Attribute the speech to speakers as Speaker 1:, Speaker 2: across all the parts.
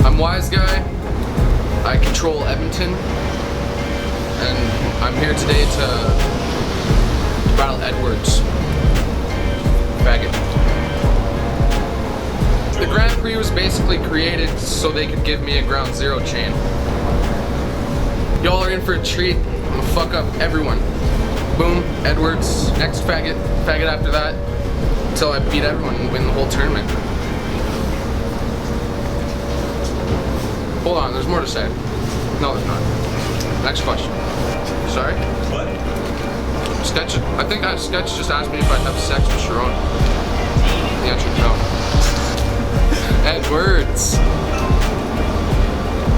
Speaker 1: I'm Wizeguy. I control Edmonton, and I'm here today to battle edWORDS. Faggot. The Grand Prix was basically created so they could give me a ground zero chain. Y'all are in for a treat. I'm gonna fuck up everyone. Boom, edWORDS, next faggot, faggot after that, until I beat everyone and win the whole tournament. Hold on, there's more to say. No, there's not. Next question. Sorry?
Speaker 2: What?
Speaker 1: Sketch. I think Sketch just asked me if I'd have sex with Sharon. The answer is no. edWORDS.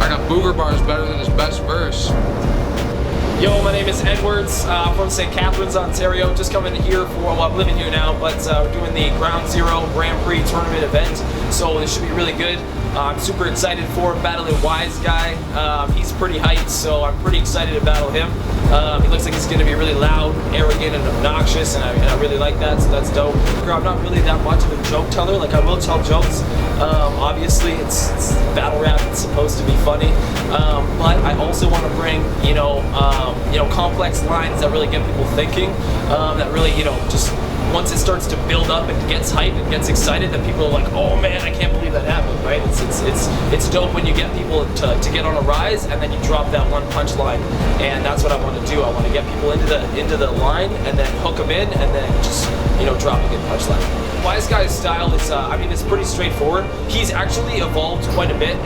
Speaker 1: I got booger bars better than his best verse.
Speaker 3: Yo, my name is edWORDS. I'm from St. Catharines, Ontario. Just coming here for, well, I'm living here now, but we're doing the Ground Zero Grand Prix tournament event, so this should be really good. I'm super excited for battling Wizeguy. He's pretty hyped, so I'm pretty excited to battle him. He looks like he's going to be really loud, arrogant, and obnoxious, and I really like that, so that's dope. I'm not really that much of a joke teller. Like, I will tell jokes. Obviously, it's battle rap. It's supposed to be funny, but I also want to bring, complex lines that really get people thinking. That really, just once it starts to build up and gets hype and gets excited, that people are like, oh man, I can't believe that happened, right? It's dope when you get people to get on a rise and then you drop that one punch line, and that's what I want to do. I want to get people into the line and then hook them in and then just drop a good punch line. Wizeguy's style is, it's pretty straightforward. He's actually evolved quite a bit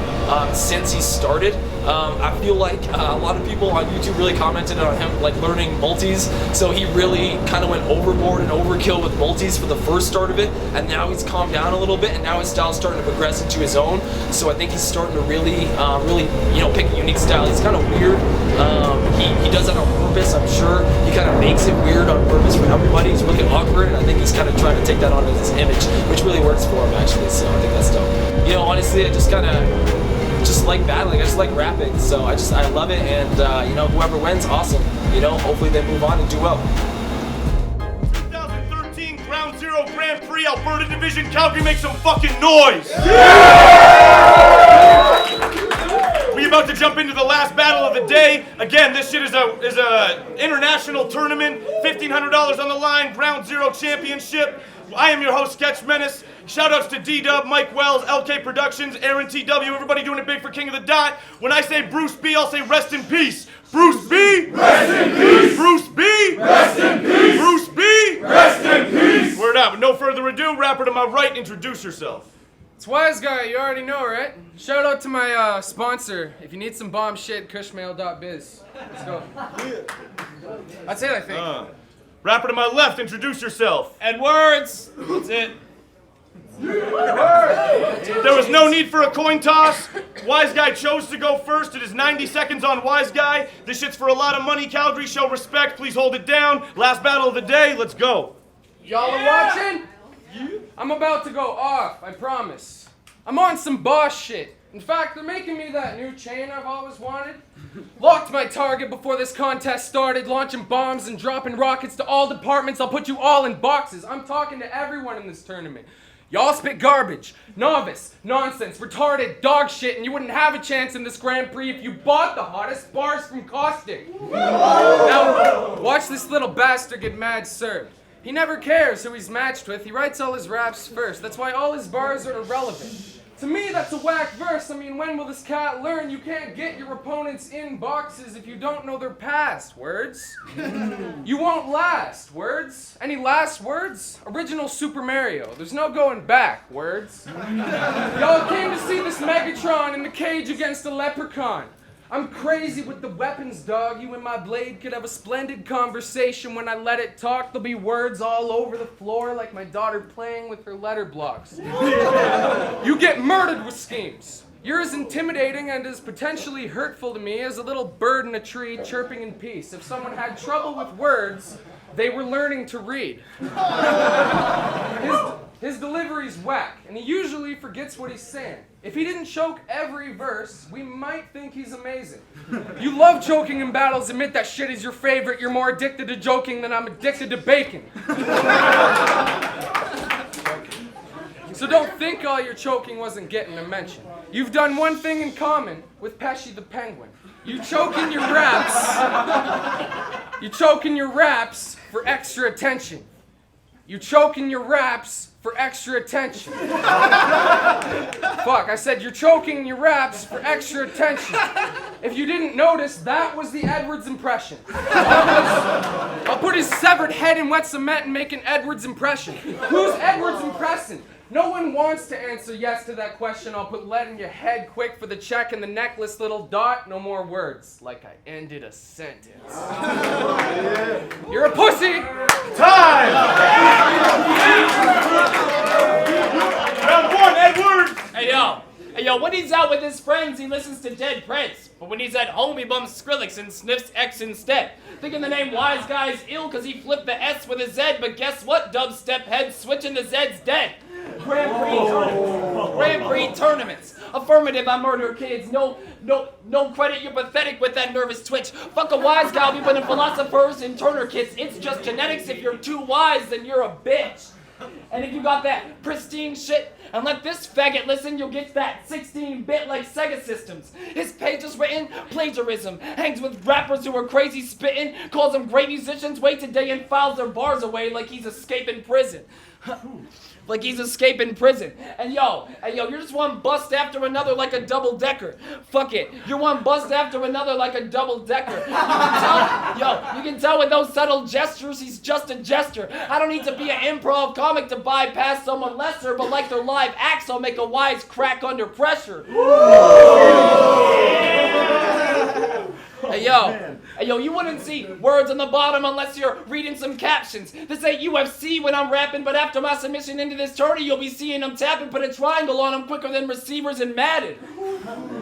Speaker 3: since he started. I feel like a lot of people on YouTube really commented on him like learning multis, so he really kind of went overboard and overkill with multis for the first start of it, and now he's calmed down a little bit, and now his style's starting to progress into his own. So I think he's starting to really pick a unique style. He's kind of weird. He does that on purpose, I'm sure. He kind of makes it weird on purpose for everybody. He's really awkward, and I think he's kind of trying to take that on as his image, which really works for him actually. So I think that's dope. Honestly, I just like battling. I just like rapping. So I love it, and whoever wins, awesome. Hopefully they move on and do well.
Speaker 2: 2013 Ground Zero Grand Prix, Alberta Division, Calgary, make some fucking noise! We about to jump into the last battle of the day. Again, this shit is a international tournament. $1,500 on the line, Ground Zero Championship. I am your host, Sketch Menace. Shoutouts to D-Dub, Mike Wells, LK Productions, Aaron TW, everybody doing it big for King of the Dot. When I say Bruce B, I'll say rest in peace. Bruce B!
Speaker 4: Rest in peace!
Speaker 2: Bruce B!
Speaker 4: Rest in peace!
Speaker 2: Bruce B!
Speaker 4: Rest in peace!
Speaker 2: Word out. With no further ado, rapper to my right, introduce yourself.
Speaker 1: It's Wizeguy, you already know, right? Shout out to my sponsor. If you need some bomb shit, cushmail.biz. Let's go. That's it, I think.
Speaker 2: Rapper to my left, introduce yourself.
Speaker 3: edWORDS! That's it.
Speaker 2: There was no need for a coin toss. Wizeguy chose to go first. It is 90 seconds on Wizeguy. This shit's for a lot of money. Calgary, show respect. Please hold it down. Last battle of the day. Let's go.
Speaker 1: Y'all are watching? I'm about to go off, I promise. I'm on some boss shit. In fact, they're making me that new chain I've always wanted. Locked my target before this contest started, launching bombs and dropping rockets to all departments. I'll put you all in boxes. I'm talking to everyone in this tournament. Y'all spit garbage, novice, nonsense, retarded, dog shit, and you wouldn't have a chance in this Grand Prix if you bought the hottest bars from Caustic. Now, watch this little bastard get mad served. He never cares who he's matched with. He writes all his raps first. That's why all his bars are irrelevant. To me, that's a whack verse. I mean, when will this cat learn you can't get your opponents in boxes if you don't know their past? Words. You won't last. Words. Any last words? Original Super Mario. There's no going back. Words. Y'all came to see this Megatron in the cage against a leprechaun. I'm crazy with the weapons, dog. You and my blade could have a splendid conversation. When I let it talk, there'll be words all over the floor like my daughter playing with her letter blocks. You get murdered with schemes. You're as intimidating and as potentially hurtful to me as a little bird in a tree chirping in peace. If someone had trouble with words, they were learning to read. His delivery's whack, and he usually forgets what he's saying. If he didn't choke every verse, we might think he's amazing. You love choking in battles, admit that shit is your favorite. You're more addicted to joking than I'm addicted to bacon. So don't think all your choking wasn't getting a mention. You've done one thing in common with Pesci the Penguin. You choke in your raps. You choke in your raps for extra attention. You choke in your raps for extra attention. Fuck, I said you're choking your raps for extra attention. If you didn't notice, that was the Edwards impression. I'll put his severed head in wet cement and make an Edwards impression. Who's Edwards impressing? No one wants to answer yes to that question. I'll put lead in your head quick for the check and the necklace, little dot. No more words, like I ended a sentence. You're a pussy!
Speaker 2: Time! Round one, edWORDS!
Speaker 3: Hey yo, when he's out with his friends, he listens to Dead Prince. But when he's at home, he bums Skrillex and sniffs X instead. Thinking the name Wizeguy is ill because he flipped the S with a Z, but guess what, dubstep head? Switching the Z's dead. Grand Prix tournaments. Affirmative, I murder kids. No credit, you're pathetic with that nervous twitch. Fuck a wise guy, we winning philosophers and Turner kits. It's just genetics. If you're too wise, then you're a bitch. And if you got that pristine shit, and let this faggot listen, you'll get that 16-bit like Sega systems. His page is written plagiarism. Hangs with rappers who are crazy spitting. Calls them great musicians. Wait today and files their bars away like he's escaping prison. Like he's escaping prison. And yo, you're just one bust after another like a double-decker. Fuck it, you're one bust after another like a double-decker. You can tell with those subtle gestures, he's just a jester. I don't need to be an improv comic to bypass someone lesser, but like their live acts, I'll make a wise crack under pressure. Hey yo, you wouldn't see words on the bottom unless you're reading some captions. This ain't UFC when I'm rapping, but after my submission into this tourney, you'll be seeing them tapping, put a triangle on them quicker than receivers in Madden.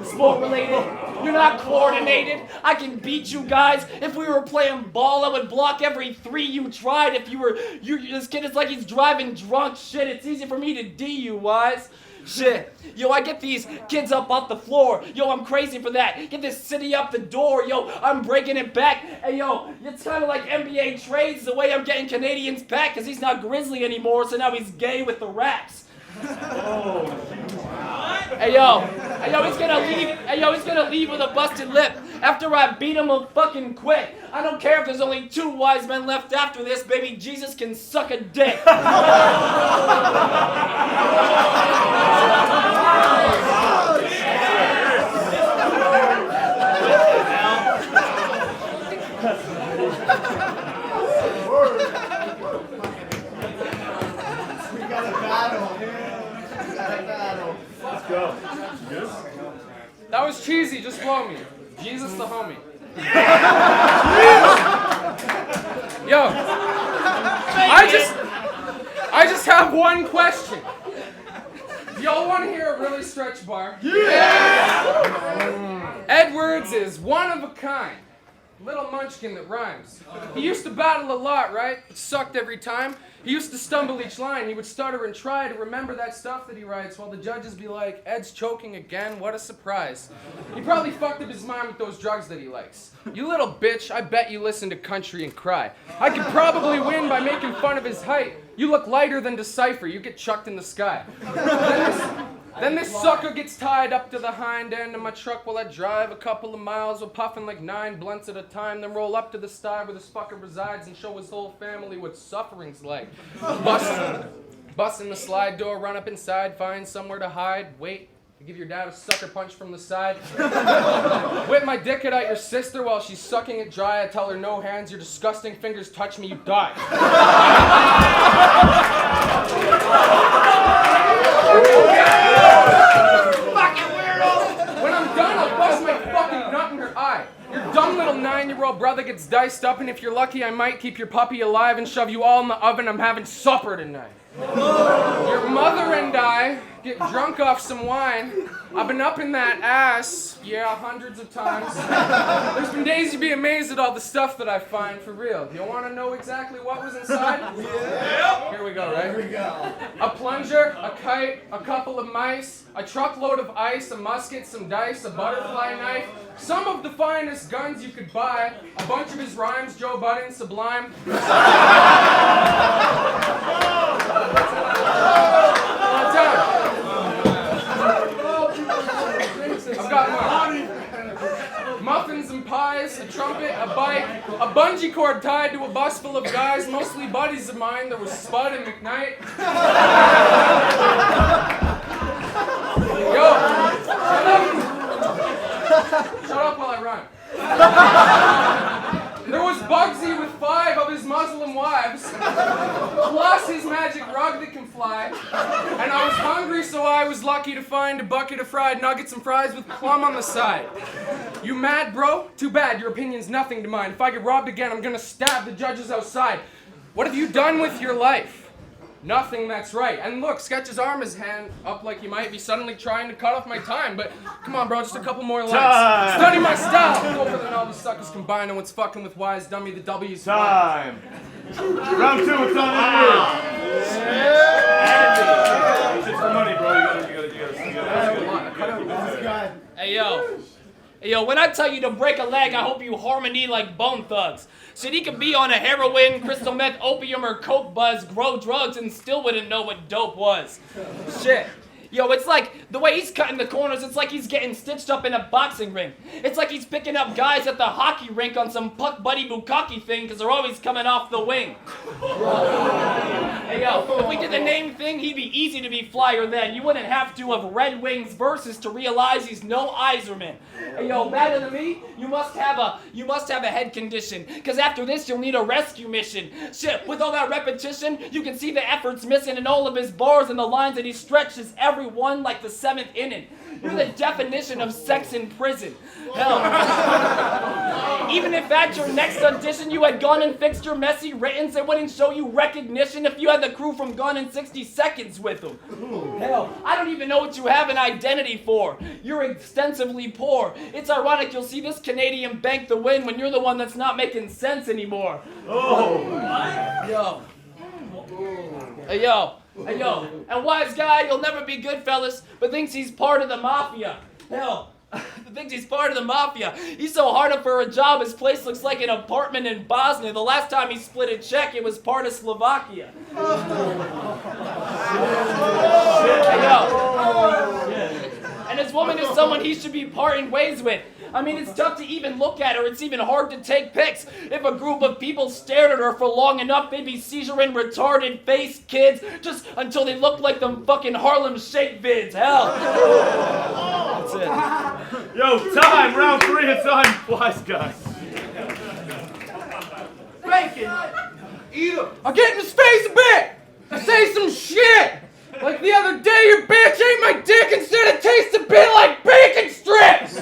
Speaker 3: Sport related, you're not coordinated. I can beat you guys. If we were playing ball, I would block every 3 you tried. If this kid is like he's driving drunk. Shit, it's easy for me to D you, Wise. Shit. Yo, I get these kids up off the floor. Yo, I'm crazy for that. Get this city up the door. Yo, I'm breaking it back. Hey, yo, it's kind of like NBA trades the way I'm getting Canadians back because he's not Grizzly anymore, so now he's gay with the raps. Hey yo, he's gonna leave with a busted lip. After I beat him, he'll fucking quit. I don't care if there's only 2 wise men left after this, baby Jesus can suck a dick.
Speaker 1: That was cheesy, just blow me. Jesus the homie. Yo, I just have one question. Y'all want to hear a really stretch bar? Yeah! edWORDS is one of a kind. Little munchkin that rhymes. He used to battle a lot, right? It sucked every time. He used to stumble each line. He would stutter and try to remember that stuff that he writes while the judges be like, Ed's choking again, what a surprise. He probably fucked up his mind with those drugs that he likes. You little bitch, I bet you listen to country and cry. I could probably win by making fun of his height. You look lighter than Decipher, you get chucked in the sky. Then this sucker gets tied up to the hind end of my truck while I drive a couple of miles. We're puffing like 9 blunts at a time, then roll up to the sty where this fucker resides and show his whole family what suffering's like. Bust in the slide door, run up inside, find somewhere to hide, wait. Give your dad a sucker punch from the side. Whip my dick at your sister while she's sucking it dry. I tell her, no hands, your disgusting fingers touch me, you die. Fucking weirdo! When I'm done, I'll bust my fucking nut in her eye. Your dumb little 9-year-old brother gets diced up, and if you're lucky, I might keep your puppy alive and shove you all in the oven. I'm having supper tonight. Your mother and I get drunk off some wine. I've been up in that ass, yeah, hundreds of times. There's been days you'd be amazed at all the stuff that I find, for real. You want to know exactly what was inside? Yeah. Here we go, right? Here we go. A plunger, a kite, a couple of mice, a truckload of ice, a musket, some dice, a butterfly knife, some of the finest guns you could buy, a bunch of his rhymes, Joe Budden, sublime. I've got more. Muffins and pies, a trumpet, a bike, a bungee cord tied to a bus full of guys, mostly buddies of mine. There was Spud and McKnight. Yo, shut up while I run. There was Bugsy with 5 of his Muslim wives, plus his magic rug that can fly. And I was hungry, so I was lucky to find a bucket of fried nuggets and fries with plum on the side. You mad, bro? Too bad, your opinion's nothing to mine. If I get robbed again, I'm gonna stab the judges outside. What have you done with your life? Nothing, that's right. And look, Sketch's arm is hand up like he might be suddenly trying to cut off my time, but come on, bro, just a couple more lines. Study my style! Over than all these suckers combined, and what's fucking with Wise Dummy, the W's
Speaker 2: Time. Round 2, it's on you. It's for money, bro. You gotta.
Speaker 3: Hey yo, when I tell you to break a leg, I hope you harmony like Bone Thugs. Shit, he could be on a heroin, crystal meth, opium, or coke buzz, grow drugs, and still wouldn't know what dope was. Shit. Yo, it's like, the way he's cutting the corners, it's like he's getting stitched up in a boxing ring. It's like he's picking up guys at the hockey rink on some puck buddy bukkake thing, because they're always coming off the wing. Hey yo, if we did the name thing, he'd be easy to be flyer then. You wouldn't have to have Red Wings versus to realize he's no Iserman. Hey yo, better than me, you must have a head condition, because after this you'll need a rescue mission. Shit, with all that repetition, you can see the effort's missing in all of his bars and the lines that he stretches everyone like the 7th inning. You're the definition of sex in prison. Hell, even if at your next audition you had gone and fixed your messy writtens, it wouldn't show you recognition if you had the crew from Gone in 60 Seconds with them. Hell, I don't even know what you have an identity for. You're extensively poor. It's ironic you'll see this Canadian bank the win when you're the one that's not making sense anymore. Yo. Hey yo. Hey yo, and Wizeguy, you'll never be good, fellas, but thinks he's part of the mafia. Hell, thinks he's part of the mafia. He's so hard up for a job, his place looks like an apartment in Bosnia. The last time he split a check, it was part of Slovakia. Hey yo. And his woman is someone he should be parting ways with. I mean, it's tough to even look at her. It's even hard to take pics. If a group of people stared at her for long enough, they'd be seizuring retarded-faced kids just until they looked like them fucking Harlem Shake vids. Hell. That's it.
Speaker 2: Yo, time. Round 3, it's on Wizeguy.
Speaker 1: Bacon! Eat him! I'll get in his face a bit! Say some shit! Like the other day, your bitch ate my dick and said it tastes a bit like bacon strips!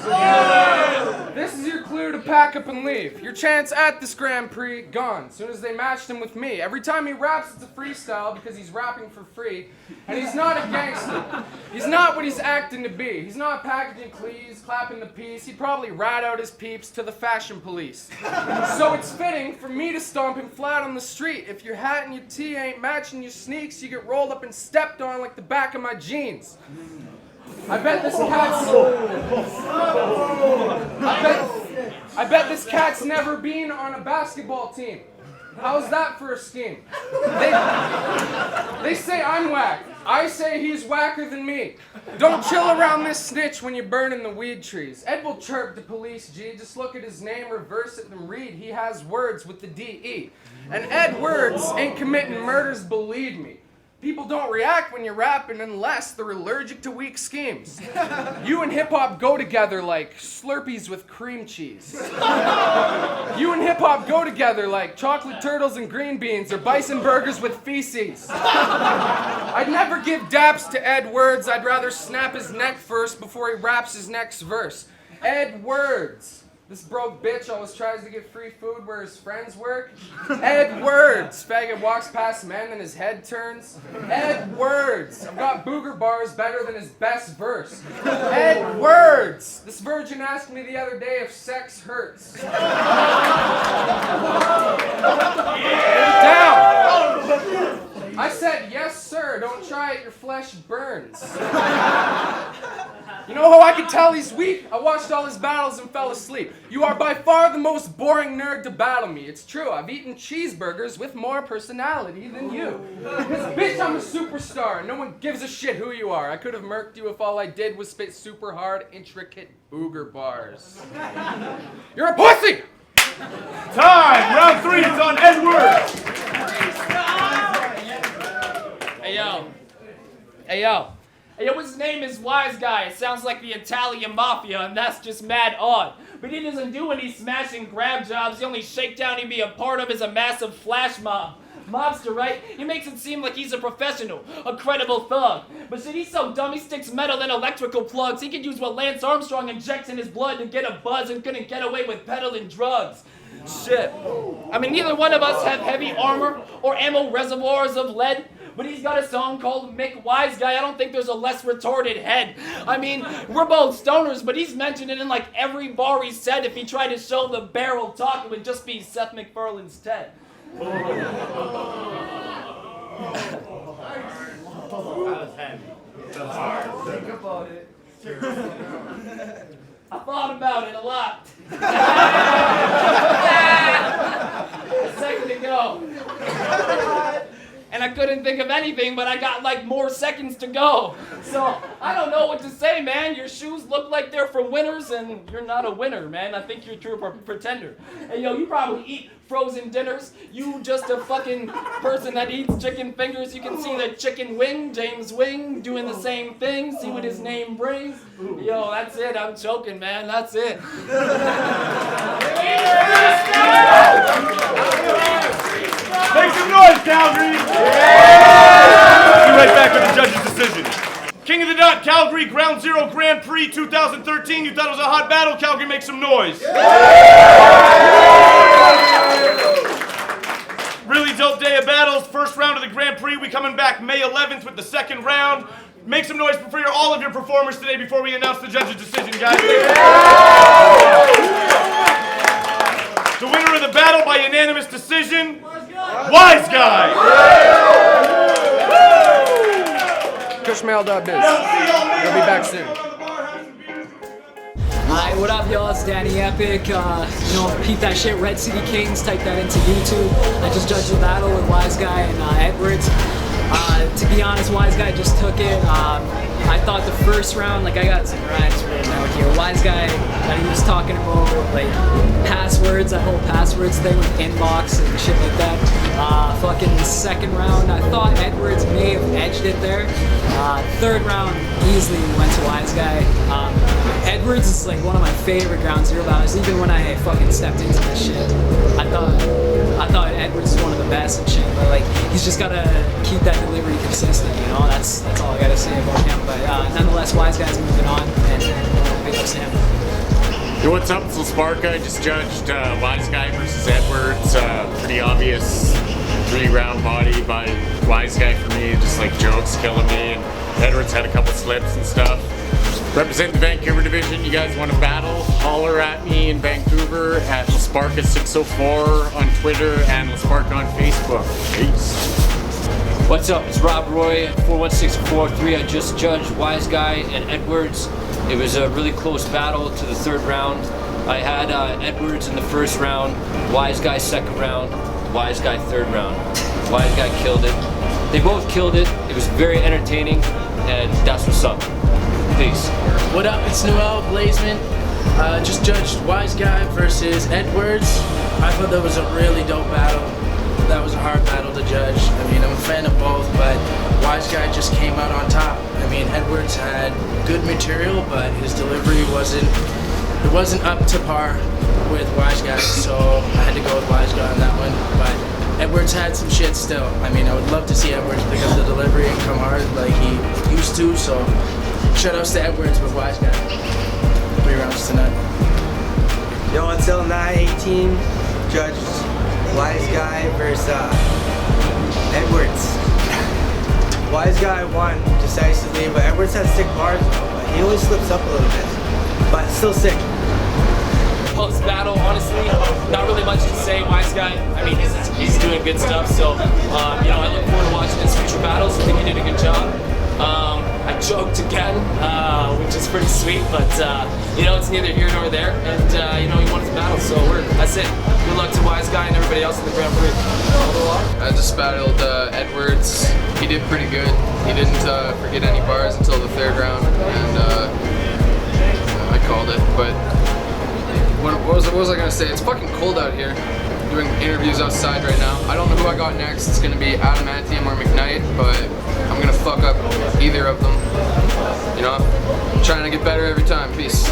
Speaker 1: This is your clue to pack up and leave. Your chance at this Grand Prix, gone. As soon as they matched him with me. Every time he raps, it's a freestyle because he's rapping for free. And he's not a gangster. He's not what he's acting to be. He's not packaging clees, clapping the piece. He'd probably rat out his peeps to the fashion police. So it's fitting for me to stomp him flat on the street. If your hat and your tee ain't matching your sneaks, you get rolled up and stepped on like the back of my jeans. I bet this cat's never been on a basketball team. How's that for a scheme? They say I'm whack. I say he's whacker than me. Don't chill around this snitch when you're burning the weed trees. Ed will chirp the police, G. Just look at his name, reverse it, then read. He has words with the D-E. And edWORDS ain't committing murders, believe me. People don't react when you're rapping unless they're allergic to weak schemes. You and hip-hop go together like Slurpees with cream cheese. You and hip-hop go together like chocolate turtles and green beans or bison burgers with feces. I'd never give daps to edWORDS. I'd rather snap his neck first before he raps his next verse. edWORDS. This broke bitch always tries to get free food where his friends work. edWORDS. Faggot walks past men and his head turns. edWORDS. I've got booger bars better than his best verse. edWORDS. This virgin asked me the other day if sex hurts. Down. I said, yes, sir. Don't try it. Your flesh burns. You know how I can tell he's weak? I watched all his battles and fell asleep. You are by far the most boring nerd to battle me. It's true, I've eaten cheeseburgers with more personality than you. Because bitch, I'm a superstar and no one gives a shit who you are. I could have murked you if all I did was spit super hard, intricate booger bars. You're a pussy!
Speaker 2: Time! Round 3 is on edWORDS.
Speaker 3: Hey yo. Hey yo. Hey yo, his name is Wizeguy. It sounds like the Italian mafia, and that's just mad odd. But he doesn't do any smashing grab jobs. The only shakedown he'd be a part of is a massive flash mob. Mobster, right? He makes it seem like he's a professional, a credible thug. But shit, he's so dumb he sticks metal in electrical plugs. He could use what Lance Armstrong injects in his blood to get a buzz and couldn't get away with peddling drugs. Shit. I mean, neither one of us have heavy armor or ammo reservoirs of lead. But he's got a song called Mick Wizeguy. I don't think there's a less retarded head. I mean, we're both stoners, but he's mentioned it in like every bar he said. If he tried to show the barrel talk, it would just be Seth MacFarlane's Ted. Think about it. I thought about it a lot. A second ago. And I couldn't think of anything, but I got like more seconds to go. So I don't know what to say, man. Your shoes look like they're for winners, and you're not a winner, man. I think you're a true pretender. Hey, yo, you probably eat frozen dinners. You just a fucking person that eats chicken fingers. You can see the chicken wing, James Wing, doing the same thing. See what his name brings. Yo, that's it. I'm choking, man. That's it.
Speaker 2: Make some noise, Calgary! Be right back with the judge's decision. King of the Dot, Calgary, Ground Zero Grand Prix 2013. You thought it was a hot battle? Calgary, make some noise. Really dope day of battles. First round of the Grand Prix. We coming back May 11th with the second round. Make some noise for all of your performers today before we announce the judge's decision, guys. The winner of the battle by unanimous decision, Wizeguy.
Speaker 1: Cushmail.biz. We'll be back soon.
Speaker 5: Hi, what up, y'all? It's Danny Epic. Peep that shit, Red City Kings. Type that into YouTube. I just judged the battle with Wizeguy and edWORDS. To be honest, Wizeguy just took it. I thought the first round, I got some rhymes written out here. Wizeguy, he was talking about passwords, that whole passwords thing with inbox and shit like that. Fucking the second round, I thought edWORDS may have edged it there. Third round, easily went to Wizeguy. edWORDS is one of my favorite Ground Zero battles. Even when I fucking stepped into this shit, I thought edWORDS is one of the best and shit. But he's just gotta keep that delivery consistent. That's all I gotta say about him. But nonetheless, Wizeguy's moving on, and big ups to him.
Speaker 6: Yo, what's up? It's Sparka. I just judged Wizeguy versus edWORDS. Pretty obvious 3-round body by Wizeguy for me. Just jokes killing me, and edWORDS had a couple slips and stuff. Represent the Vancouver division. You guys want to battle? Holler at me in Vancouver at Sparka604 on Twitter and Sparka on Facebook. Peace.
Speaker 7: What's up? It's Rob Roy, 41643. I just judged Wizeguy and edWORDS. It was a really close battle to the third round. I had edWORDS in the first round, Wizeguy second round, Wizeguy third round. Wizeguy killed it. They both killed it. It was very entertaining, and that's what's up. Peace.
Speaker 8: What up? It's Noel Blazeman. Just judged Wizeguy versus edWORDS. I thought that was a really dope battle. that was a hard battle to judge. I mean, I'm a fan of both, but Wizeguy just came out on top. I mean, edWORDS had good material, but his delivery wasn't up to par with Wizeguy, so I had to go with Wizeguy on that one. But edWORDS had some shit still. I mean, I would love to see edWORDS pick up the delivery and come hard like he used to, so shout-outs to edWORDS with Wizeguy. 3 rounds tonight.
Speaker 9: Yo, until 9:18, judged Wizeguy versus edWORDS. Wizeguy won decisively, but edWORDS has sick bars, but he always slips up a little bit. But still sick.
Speaker 3: Post battle, honestly, not really much to say. Wizeguy, I mean, he's doing good stuff. So, you know, I look forward to watching his future battles. I think he did a good job. I choked again, which is pretty sweet, but you know, it's neither here nor there. And you know, he won his battle, so that's it. Good luck to Wizeguy and everybody else in the Grand Prix.
Speaker 1: I just battled edWORDS. He did pretty good. He didn't forget any bars until the 3rd round, and I called it. But what was I gonna say? It's fucking cold out here. Doing interviews outside right now. I don't know who I got next. It's gonna be Adamantium or McKnight, but I'm gonna fuck up either of them. You know, I'm trying to get better every time. Peace.